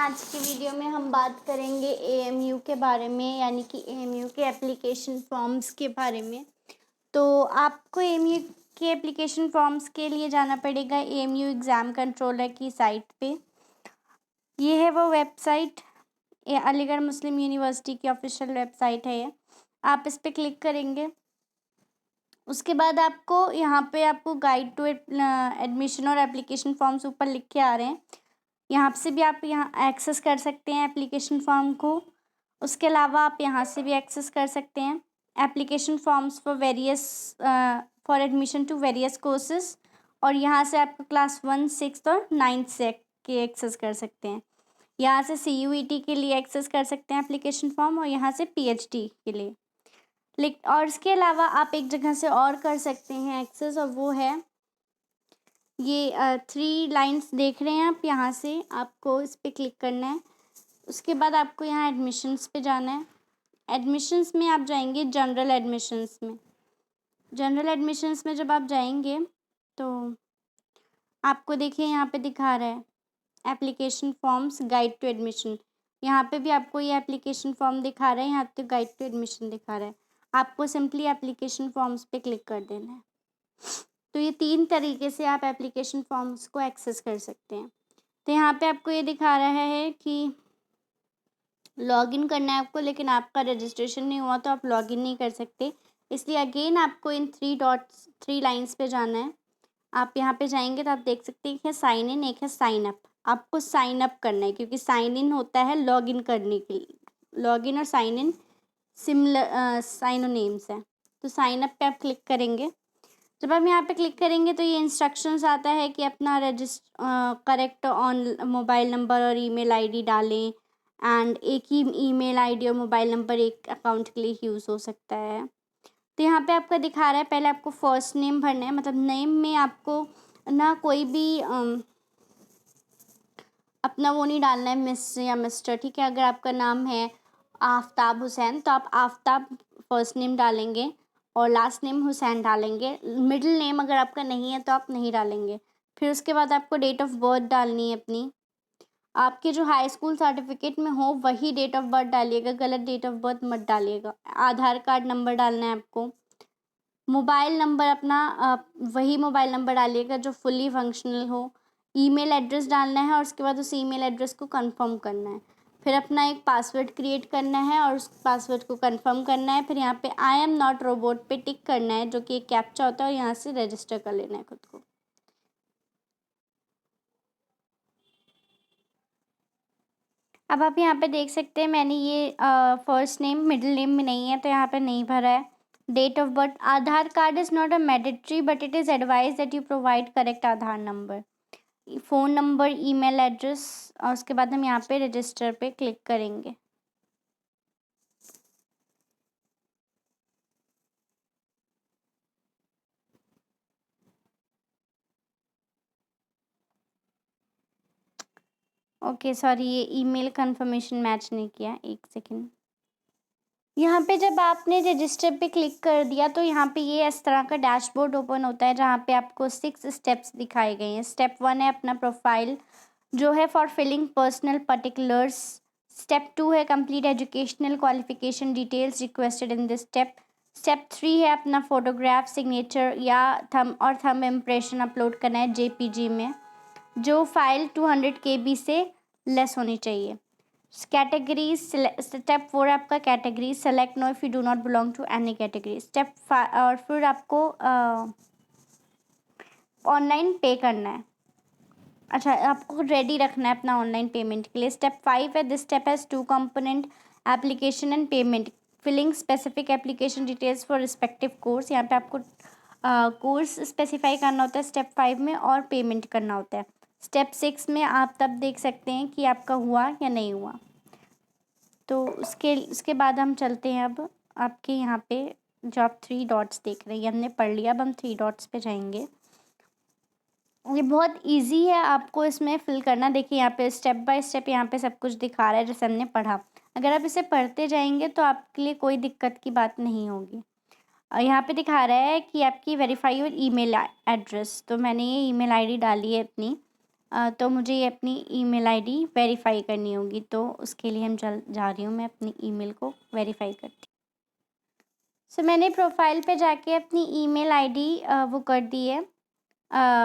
आज की वीडियो में हम बात करेंगे एएमयू के बारे में, यानी कि एएमयू के एप्लीकेशन फॉर्म्स के बारे में। तो आपको एएमयू के एप्लीकेशन फॉर्म्स के लिए जाना पड़ेगा एएमयू एग्ज़ाम कंट्रोलर की साइट पे। ये है वो वेबसाइट, ये अलीगढ़ मुस्लिम यूनिवर्सिटी की ऑफिशियल वेबसाइट है। ये आप इस पर क्लिक करेंगे, उसके बाद आपको यहाँ पे आपको गाइड टू एडमिशन और एप्लीकेशन फॉर्म्स ऊपर लिख के आ रहे हैं। यहाँ से भी आप यहाँ एक्सेस कर सकते हैं एप्लीकेशन फॉर्म को। उसके अलावा आप यहाँ से भी एक्सेस कर सकते हैं application forms for admission to various courses. और यहाँ से आप क्लास 1, 6 और 9 से के एक्सेस कर सकते हैं। यहाँ से CUET के लिए एक्सेस कर सकते हैं एप्लीकेशन फॉर्म, और यहाँ से PhD के लिए। और इसके अलावा आप एक जगह से और कर सकते हैं एक्सेस, और वो है ये 3 लाइन्स देख रहे हैं आप। यहाँ से आपको इस पर क्लिक करना है। उसके बाद आपको यहाँ एडमिशन्स पे जाना है। एडमिशन्स में आप जाएंगे जनरल एडमिशन्स में। जनरल एडमिशन्स में जब आप जाएंगे तो आपको देखिए यहाँ पे दिखा रहा है application forms guide to admission. यहाँ पे भी आपको ये एप्लीकेशन फॉर्म दिखा रहा है, यहाँ पे गाइड टू एडमिशन दिखा रहा है। आपको सिंपली एप्लीकेशन फॉर्म्स पे क्लिक कर देना है। तो ये 3 तरीके से आप एप्लीकेशन फॉर्म्स को एक्सेस कर सकते हैं। तो यहाँ पे आपको ये दिखा रहा है कि लॉगिन करना है आपको, लेकिन आपका रजिस्ट्रेशन नहीं हुआ तो आप लॉगिन नहीं कर सकते। इसलिए अगेन आपको इन 3 लाइन्स पे जाना है। आप यहाँ पे जाएंगे तो आप देख सकते हैं, एक है साइन इन, एक है साइन अप। आपको साइन अप करना है, क्योंकि साइन इन होता है लॉगिन करने के लिए। लॉगिन और साइन इन सिमिलर साइनोनिम्स हैं। तो साइन अप पे आप क्लिक करेंगे। जब आप यहाँ पे क्लिक करेंगे तो ये इंस्ट्रक्शंस आता है कि अपना करेक्ट ऑन मोबाइल नंबर और ईमेल आईडी डालें। एंड एक ही ईमेल आईडी और मोबाइल नंबर एक अकाउंट के लिए यूज़ हो सकता है। तो यहाँ पे आपका दिखा रहा है, पहले आपको फर्स्ट नेम भरना है। मतलब नेम में आपको ना कोई भी अपना वो नहीं डालना है, मिस या मिस्टर, ठीक है। अगर आपका नाम है आफ्ताब हुसैन तो आप आफ्ताब फर्स्ट नेम डालेंगे और लास्ट नेम हुसैन डालेंगे। मिडिल नेम अगर आपका नहीं है तो आप नहीं डालेंगे। फिर उसके बाद आपको डेट ऑफ बर्थ डालनी है अपनी। आपके जो हाई स्कूल सर्टिफिकेट में हो वही डेट ऑफ बर्थ डालिएगा, गलत डेट ऑफ बर्थ मत डालिएगा। आधार कार्ड नंबर डालना है आपको। मोबाइल नंबर अपना वही मोबाइल नंबर डालिएगा जो फुली फंक्शनल हो। ईमेल एड्रेस डालना है और उसके बाद उस ईमेल एड्रेस को कंफर्म करना है। फिर अपना एक पासवर्ड क्रिएट करना है और उस पासवर्ड को कंफर्म करना है। फिर यहाँ पे आई एम नॉट रोबोट पे टिक करना है, जो कि एक कैप्चा होता है, और यहाँ से रजिस्टर कर लेना है खुद को। अब आप यहाँ पे देख सकते हैं मैंने ये फर्स्ट नेम मिडिल नेम में नहीं है तो यहाँ पे नहीं भरा है। Date of birth, Aadhaar card is not a mandatory but it is advise that you provide correct Aadhaar number. Phone number, email address, और उसके बाद हम यहाँ पे रजिस्टर पे क्लिक करेंगे। ओके सॉरी, ये ईमेल कंफर्मेशन मैच नहीं किया, एक सेकेंड। यहाँ पे जब आपने रजिस्टर पे क्लिक कर दिया तो यहाँ पे ये इस तरह का डैशबोर्ड ओपन होता है, जहाँ पे आपको 6 स्टेप्स दिखाए गए हैं। स्टेप 1 है अपना प्रोफाइल, जो है for filling personal particulars. Step 2 है complete educational qualification details requested in this step. Step 3 है अपना फोटोग्राफ, सिग्नेचर या थंब इम्प्रेशन अपलोड करना है JPG में, जो फाइल 200 KB से लेस होनी चाहिए। कैटेगरी, स्टेप 4 आपका category, select no if you do not belong to any category. Step 5 और फिर आपको ऑनलाइन पे करना है। अच्छा, आपको रेडी रखना है अपना ऑनलाइन पेमेंट के लिए। स्टेप 5 है, this step has 2 component, application and payment, filling specific application details for respective course. यहाँ पे आपको कोर्स स्पेसिफाई करना होता है स्टेप 5 में, और पेमेंट करना होता है। स्टेप 6 में आप तब देख सकते हैं कि आपका हुआ या नहीं हुआ। तो उसके बाद हम चलते हैं अब आपके यहाँ पे जो आप 3 डॉट्स देख रहे हैं, ये हमने पढ़ लिया। अब हम 3 डॉट्स पे जाएंगे। ये बहुत इजी है आपको इसमें फिल करना। देखिए यहाँ पे स्टेप बाय स्टेप यहाँ पे सब कुछ दिखा रहा है जैसे हमने पढ़ा। अगर आप इसे पढ़ते जाएंगे तो आपके लिए कोई दिक्कत की बात नहीं होगी। यहाँ पे दिखा रहा है कि आपकी वेरीफाई योर ईमेल एड्रेस, तो मैंने ये ईमेल आईडी डाली है अपनी। तो मुझे ये अपनी ईमेल आईडी वेरीफाई करनी होगी, तो उसके लिए हम जा रही हूँ मैं अपनी ईमेल को वेरीफाई करती। सो मैंने प्रोफाइल पे जाके अपनी ईमेल आईडी वो कर दी है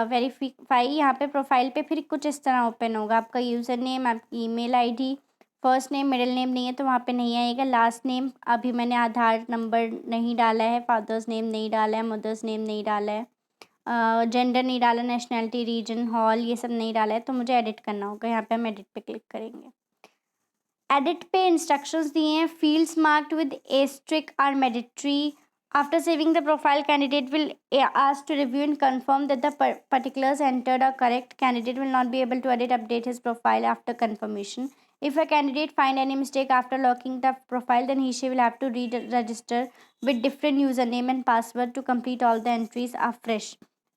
वेरीफाई। यहाँ पे प्रोफाइल पे फिर कुछ इस तरह ओपन होगा, आपका यूज़र नेम, आपकी email ID, first name middle name नहीं है तो वहाँ पे नहीं आएगा, लास्ट नेम अभी मैंने आधार नंबर नहीं डाला है, फादर्स नेम नहीं डाला है, मदर्स नेम नहीं डाला है, जेंडर नहीं डाला, नेशनैलिटी, रीजन, हॉल ये सब नहीं डाला है, तो मुझे एडिट करना होगा। यहाँ पे हम एडिट पे क्लिक करेंगे। एडिट पे इंस्ट्रक्शंस दिए हैं, fields marked with asterisk are mandatory. After saving the profile, candidate will ask to review and confirm that the particulars entered are correct. Candidate will not be able to update his profile after confirmation. If a candidate find any mistake after locking the profile, then she will have to re-register with different username and password to complete all the entries afresh.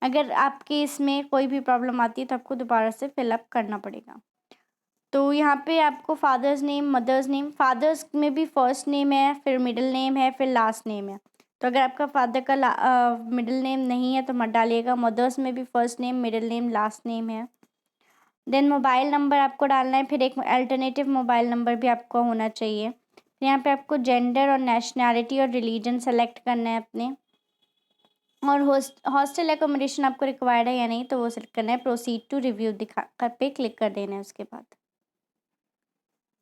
अगर आपके इसमें कोई भी problem आती है तो आपको दोबारा से फिलअप करना पड़ेगा। तो यहाँ पे आपको father's name, mother's name, father's में भी फर्स्ट नेम है, फिर मिडिल नेम है, फिर लास्ट नेम है। तो अगर आपका फादर का मिडिल नेम नहीं है तो मत डालिएगा। मदर्स में भी first name, middle name, last name है। देन मोबाइल नंबर आपको डालना है, फिर एक अल्टरनेटिव मोबाइल नंबर भी आपको होना चाहिए। यहाँ पे आपको जेंडर और नेशनैलिटी और रिलीजन सेलेक्ट करना है अपने, और हॉस्टल एकोमोडेशन आपको रिक्वायर्ड है या नहीं तो वो सेलेक्ट करना है। प्रोसीड टू रिव्यू दिखा कर पे क्लिक कर देना है। उसके बाद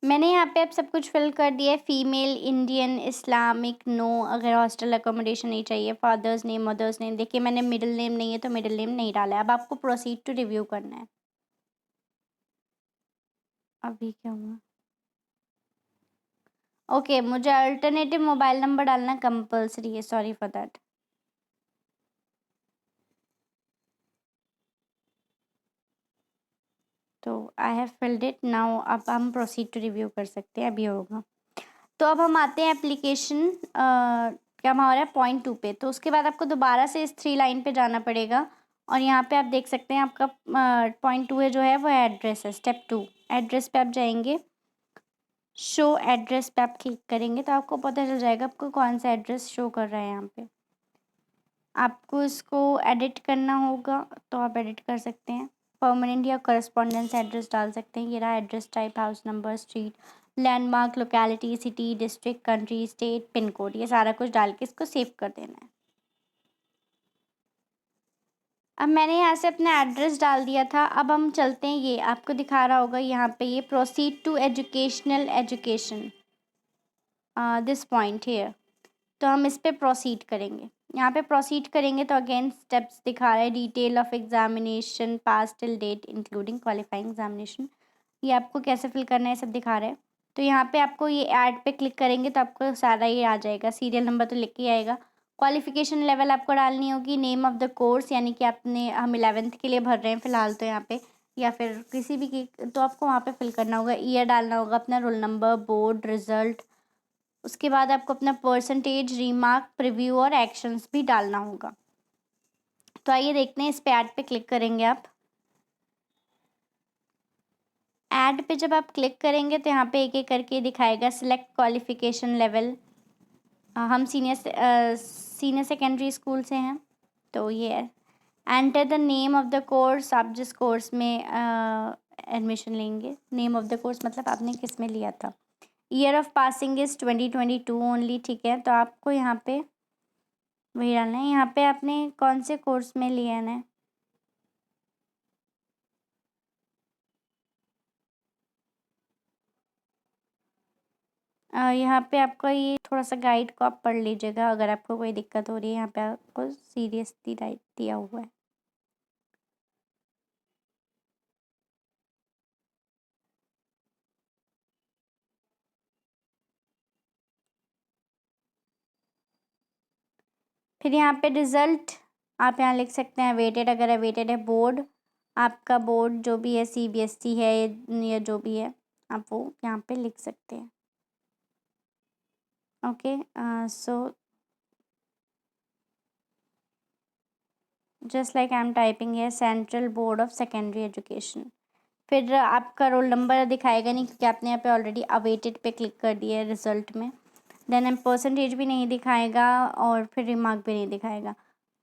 मैंने यहाँ पे अब सब कुछ फिल कर दिया है। फीमेल, इंडियन, इस्लामिक, नो, अगर हॉस्टल एकोमोडेशन नहीं चाहिए, फादर्स नेम, मदर्स नेम, देखिए मैंने मिडिल नेम नहीं है तो मिडिल नेम नहीं डाला है। अब आपको प्रोसीड टू रिव्यू करना है। अभी क्या हुआ? ओके, मुझे अल्टरनेटिव मोबाइल नंबर डालना कंपल्सरी है, सॉरी फॉर दैट। तो I have filled it now. अब हम प्रोसीड टू रिव्यू कर सकते हैं, अभी होगा। तो अब हम आते हैं एप्लीकेशन क्या हमारा है पॉइंट 2 पे। तो उसके बाद आपको दोबारा से इस 3 लाइन पे जाना पड़ेगा, और यहाँ पे आप देख सकते हैं आपका पॉइंट 2 है जो है वो एड्रेस है। स्टेप 2 एड्रेस पे आप जाएंगे, शो एड्रेस पे आप क्लिक करेंगे तो आपको पता चल जाएगा आपको कौन सा एड्रेस शो कर रहा है। यहाँ पे आपको इसको एडिट करना होगा तो आप एडिट कर सकते हैं। परमानेंट या करस्पॉन्डेंस एड्रेस डाल सकते हैं। ये रहा address type, house number, street, landmark, locality, city, district, country, state, pin code, ये सारा कुछ डाल के इसको सेव कर देना है। अब मैंने यहाँ से अपना एड्रेस डाल दिया था। अब हम चलते हैं, ये आपको दिखा रहा होगा यहाँ पे ये proceed to educational education this point here. तो हम इस पे प्रोसीड करेंगे। यहाँ पे प्रोसीड करेंगे तो अगेन स्टेप्स दिखा रहा है। Detail of examination, pass till date including qualifying examination, ये आपको कैसे फिल करना है सब दिखा रहा है। तो यहाँ पे आपको ये ऐड पे क्लिक करेंगे तो आपको सारा ये आ जाएगा। सीरियल नंबर तो लिख के आएगा। क्वालिफिकेशन लेवल आपको डालनी होगी। नेम ऑफ द कोर्स, यानी कि आपने हम 11th के लिए भर रहे हैं फ़िलहाल तो यहाँ पे, या फिर किसी भी की, तो आपको वहाँ पे फिल करना होगा। ईयर डालना होगा, अपना रोल नंबर, बोर्ड रिजल्ट। उसके बाद आपको अपना परसेंटेज, रिमार्क, प्रीव्यू और एक्शंस भी डालना होगा। तो आइए देखते हैं, इस पे ऐड पे क्लिक करेंगे आप। ऐड पे जब आप क्लिक करेंगे तो यहाँ पे एक एक करके दिखाएगा सिलेक्ट क्वालिफिकेशन लेवल। हम सीनियर सेकेंडरी स्कूल से हैं तो ये है। Enter the name of the course, आप जिस कोर्स में एडमिशन लेंगे। नेम ऑफ द कोर्स मतलब आपने किस में लिया था। Year of passing is 2022 only, ठीक है। तो आपको यहाँ पे वही डालना है। यहाँ पे आपने कौन से कोर्स में लिया है। यहाँ पे आपका ये थोड़ा सा गाइड को आप पढ़ लीजिएगा अगर आपको कोई दिक्कत हो रही है। यहाँ पे आपको सीरियसली राइट दिया हुआ है। फिर यहाँ पे रिज़ल्ट आप यहाँ लिख सकते हैं वेटेड, अगर अवेटेड है। बोर्ड, आपका बोर्ड जो भी है, CBSE है या जो भी है, आप वो यहाँ पे लिख सकते हैं। Okay, so just like I am typing है central board of secondary education. फिर आपका रोल नंबर दिखाएगा नहीं क्योंकि आपने यहाँ पे ऑलरेडी अवेटेड पे क्लिक कर दिया है रिज़ल्ट में। देन हम परसेंटेज भी नहीं दिखाएगा और फिर रिमार्क भी नहीं दिखाएगा।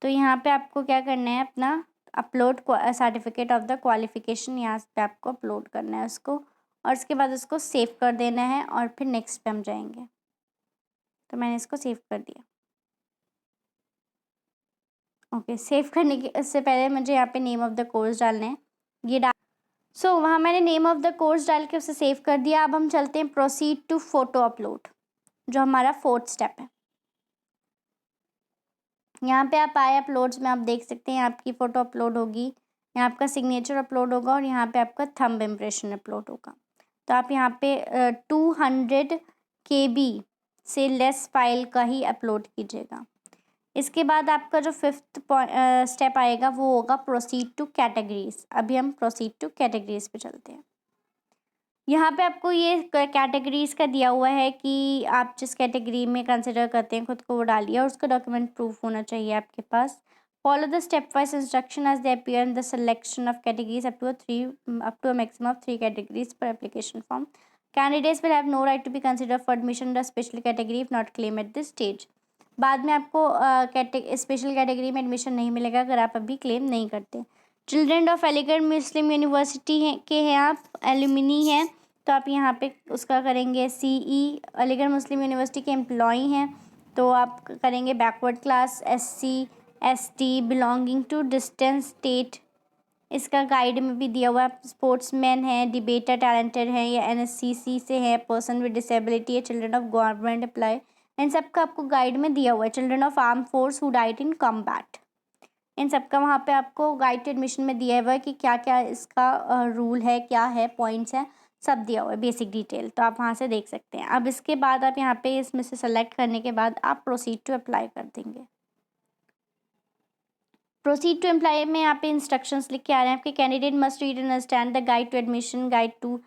तो यहाँ पे आपको क्या करना है, अपना upload certificate of the qualification, यहाँ पे आपको अपलोड करना है उसको, और उसके बाद उसको सेव कर देना है और फिर नेक्स्ट पे हम जाएंगे। तो मैंने इसको सेव कर दिया। ओके, सेव करने के इससे पहले मुझे यहाँ पे नेम ऑफ़ द कोर्स डालना है, ये डाल वहाँ मैंने नेम ऑफ़ द कोर्स डाल के उसे सेव कर दिया। अब हम चलते हैं प्रोसीड टू फ़ोटो अपलोड, जो हमारा 4th स्टेप है। यहाँ पे आप आए अपलोड्स में, आप देख सकते हैं आपकी फ़ोटो अपलोड होगी, यहाँ आपका सिग्नेचर अपलोड होगा और यहाँ पे आपका थंब इम्प्रेशन अपलोड होगा। तो आप यहाँ पे 200 KB से लेस फाइल का ही अपलोड कीजिएगा। इसके बाद आपका जो 5th स्टेप आएगा वो होगा प्रोसीड टू कैटेगरीज। अभी हम प्रोसीड टू कैटेगरीज पे चलते हैं। यहाँ पे आपको ये कैटेगरीज का दिया हुआ है कि आप जिस कैटेगरी में कंसिडर करते हैं खुद को वो डालिए और उसका डॉक्यूमेंट प्रूफ होना चाहिए आपके पास। Follow the step wise instruction as they appear in the selection of categories up to a maximum of 3 categories पर application form. Candidates will have no right to be consider for admission the special category if not claim at this stage. बाद में आपको special category में admission नहीं मिलेगा अगर आप अभी क्लेम नहीं करते। Children of Aligarh Muslim university के हैं आप, एलुमिनी हैं, तो आप यहाँ पे उसका करेंगे CE। अलीगढ़ मुस्लिम यूनिवर्सिटी के एम्प्लॉई हैं तो आप करेंगे backward class, SC ST belonging to distance state. इसका गाइड में भी दिया हुआ है। स्पोर्ट्समैन है, डिबेटर टैलेंटेड है या NSCC से है, पर्सन विद डिसेबिलिटी है, चिल्ड्रन ऑफ गवर्नमेंट एम्प्लॉय, इन सब का आपको गाइड में दिया हुआ है। Children of arm force who died in combat, इन सब का वहाँ पे आपको गाइड टू एडमिशन में दिया हुआ है कि क्या क्या इसका रूल है, क्या है, पॉइंट्स हैं, सब दिया हुआ है बेसिक डिटेल, तो आप वहाँ से देख सकते हैं। अब इसके बाद आप यहाँ पे इसमें से सेलेक्ट करने के बाद आप प्रोसीड टू अप्लाई कर देंगे। प्रोसीड टू अप्लाई में यहाँ पे इंस्ट्रक्शंस लिख के आ रहे हैं आपके। Candidate must read and understand the guide to admission, guide to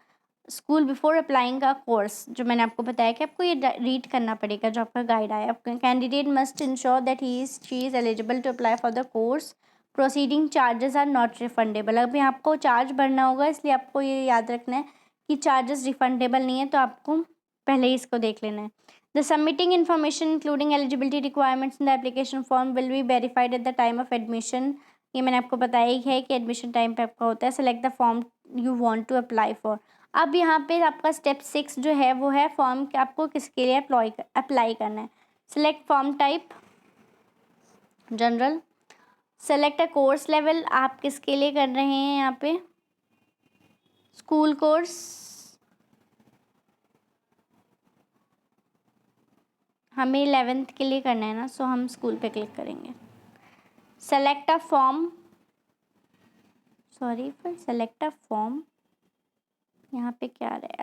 school before applying का कोर्स, जो मैंने आपको बताया कि आपको ये रीड करना पड़ेगा जो आपका गाइड आया। Candidate must ensure that she is eligible to apply for the course, proceeding charges are not refundable. अभी आपको चार्ज भरना होगा, इसलिए आपको ये याद रखना है कि चार्जेस रिफंडेबल नहीं है, तो आपको पहले ही इसको देख लेना है। The submitting information including eligibility requirements in the application form will be verified at the time of admission. ये मैंने आपको बताया ही है कि एडमिशन टाइम पे आपका होता है। Select the form you want to apply for. अब यहाँ पे आपका स्टेप 6 जो है वो है फॉर्म कि आपको किसके लिए अप्लाई करना है। Select form type general, select a course level, आप किसके लिए कर रहे हैं यहाँ पे, स्कूल कोर्स, हमें 11th के लिए करना है ना, सो हम स्कूल पे क्लिक करेंगे। Select a form, select a form, यहाँ पे क्या आ रहा है,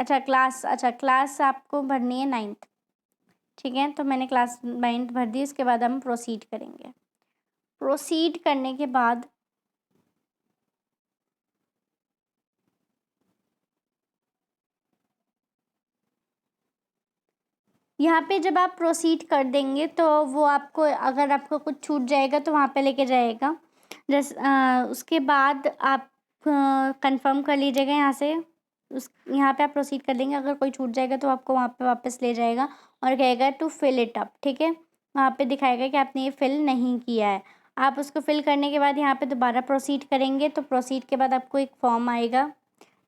अच्छा क्लास आपको भरनी है 9th, ठीक है, तो मैंने क्लास 9th भर दी। उसके बाद हम प्रोसीड करेंगे। प्रोसीड करने के बाद यहाँ पे जब आप प्रोसीड कर देंगे तो वो आपको, अगर आपको कुछ छूट जाएगा तो वहाँ पे लेके जाएगा। उसके बाद आप कंफर्म कर लीजिएगा यहाँ से, यहाँ पे आप प्रोसीड कर देंगे। अगर कोई छूट जाएगा तो आपको वहाँ पे वापस ले जाएगा और कहेगा टू फिल इट अप, ठीक है, वहाँ पे दिखाएगा कि आपने ये फिल नहीं किया है। आप उसको फिल करने के बाद यहाँ पे दोबारा प्रोसीड करेंगे, तो प्रोसीड के बाद आपको एक फॉर्म आएगा,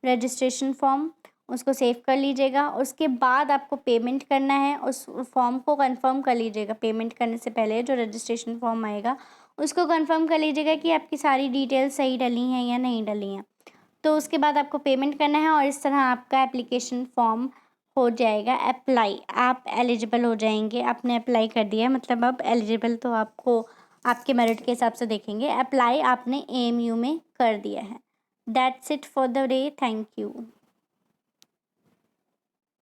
रजिस्ट्रेशन फॉर्म, उसको सेव कर लीजिएगा। उसके बाद आपको पेमेंट करना है, उस फॉर्म को कंफर्म कर लीजिएगा। पेमेंट करने से पहले जो रजिस्ट्रेशन फॉर्म आएगा उसको कंफर्म कर लीजिएगा कि आपकी सारी डिटेल्स सही डली हैं या नहीं डली हैं। तो उसके बाद आपको पेमेंट करना है और इस तरह आपका एप्लीकेशन फॉर्म हो जाएगा अप्लाई, आप एलिजिबल हो जाएंगे। आपने अप्लाई कर दिया है, मतलब अब एलिजिबल तो आपको आपके मेरिट के हिसाब से देखेंगे। अप्लाई आपने AMU में कर दिया है। That's it for the day, thank you.